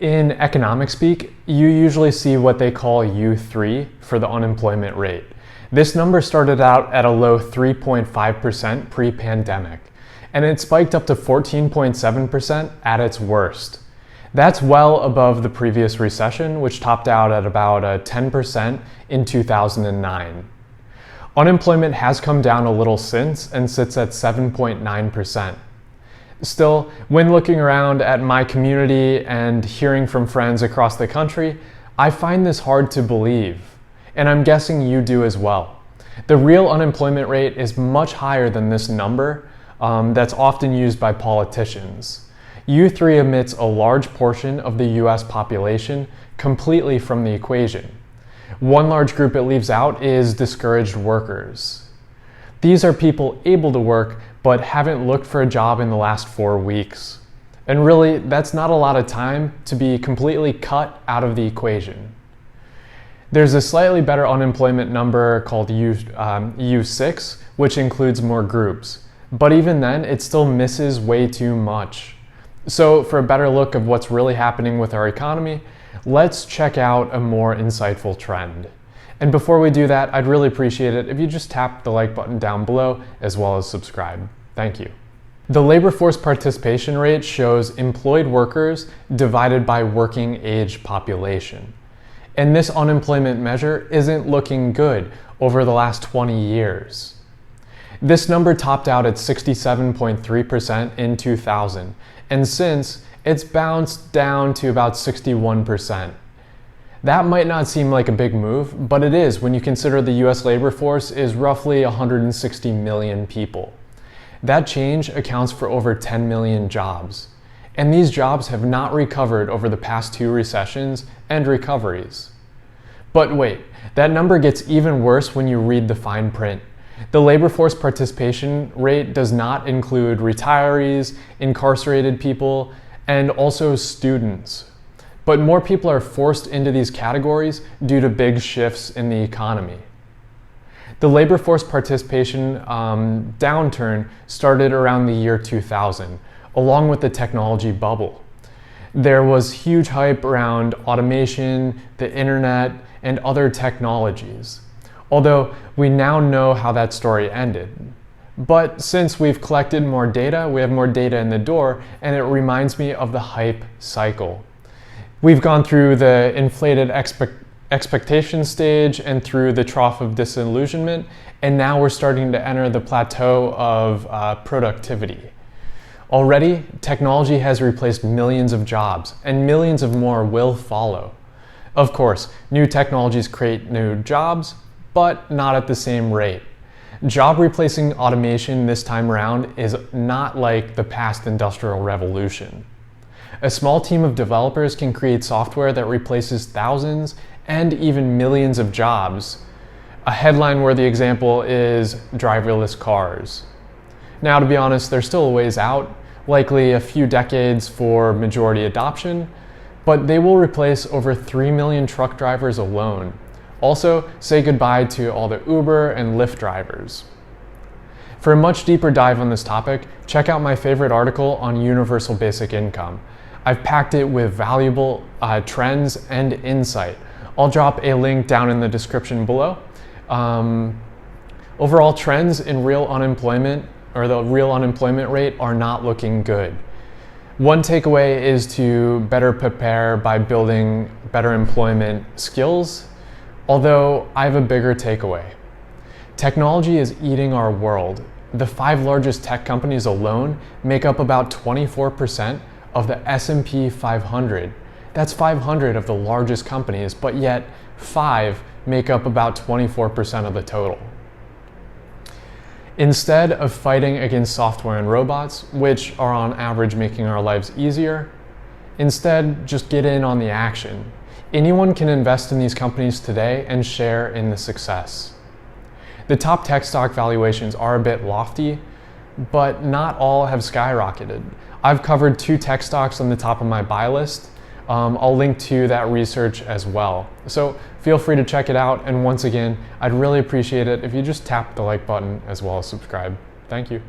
In economic speak, you usually see what they call U3 for the unemployment rate. This number started out at a low 3.5% pre-pandemic, and it spiked up to 14.7% at its worst. That's well above the previous recession, which topped out at about 10% in 2009. Unemployment has come down a little since and sits at 7.9%. Still, when looking around at my community and hearing from friends across the country, I find this hard to believe, and I'm guessing you do as well. The real unemployment rate is much higher than this number that's often used by politicians. U3 omits a large portion of the US population completely from the equation. One large group it leaves out is discouraged workers. These are people able to work but haven't looked for a job in the last 4 weeks. And really, that's not a lot of time to be completely cut out of the equation. There's a slightly better unemployment number called U6, which includes more groups. But even then, it still misses way too much. So for a better look of what's really happening with our economy, let's check out a more insightful trend. And before we do that, I'd really appreciate it if you just tap the like button down below as well as subscribe. Thank you. The labor force participation rate shows employed workers divided by working age population. And this unemployment measure isn't looking good over the last 20 years. This number topped out at 67.3% in 2000, and since, it's bounced down to about 61%. That might not seem like a big move, but it is when you consider the US labor force is roughly 160 million people. That change accounts for over 10 million jobs, and these jobs have not recovered over the past 2 recessions and recoveries. But wait, that number gets even worse when you read the fine print. The labor force participation rate does not include retirees, incarcerated people, and also students. But more people are forced into these categories due to big shifts in the economy. The labor force participation downturn started around the year 2000, along with the technology bubble. There was huge hype around automation, the internet, and other technologies. Although we now know how that story ended. But since we've collected more data, we have more data in the door, and it reminds me of the hype cycle. We've gone through the inflated expectation stage and through the trough of disillusionment, and now we're starting to enter the plateau of productivity. Already, technology has replaced millions of jobs, and millions of more will follow. Of course, new technologies create new jobs, but not at the same rate. Job replacing automation this time around is not like the past industrial revolution. A small team of developers can create software that replaces thousands and even millions of jobs. A headline-worthy example is driverless cars. Now, to be honest, they're still a ways out, likely a few decades for majority adoption, but they will replace over 3 million truck drivers alone. Also, say goodbye to all the Uber and Lyft drivers. For a much deeper dive on this topic, check out my favorite article on universal basic income. I've packed it with valuable trends and insight. I'll drop a link down in the description below. Overall trends in real unemployment, or the real unemployment rate, are not looking good. One takeaway is to better prepare by building better employment skills, although I have a bigger takeaway. Technology is eating our world. The 5 largest tech companies alone make up about 24% of the S&P 500. That's 500 of the largest companies, but yet 5 make up about 24% of the total. Instead of fighting against software and robots, which are on average making our lives easier, instead just get in on the action. Anyone can invest in these companies today and share in the success. The top tech stock valuations are a bit lofty, but not all have skyrocketed. I've covered 2 tech stocks on the top of my buy list. I'll link to that research as well. So feel free to check it out. And once again, I'd really appreciate it if you just tap the like button as well as subscribe. Thank you.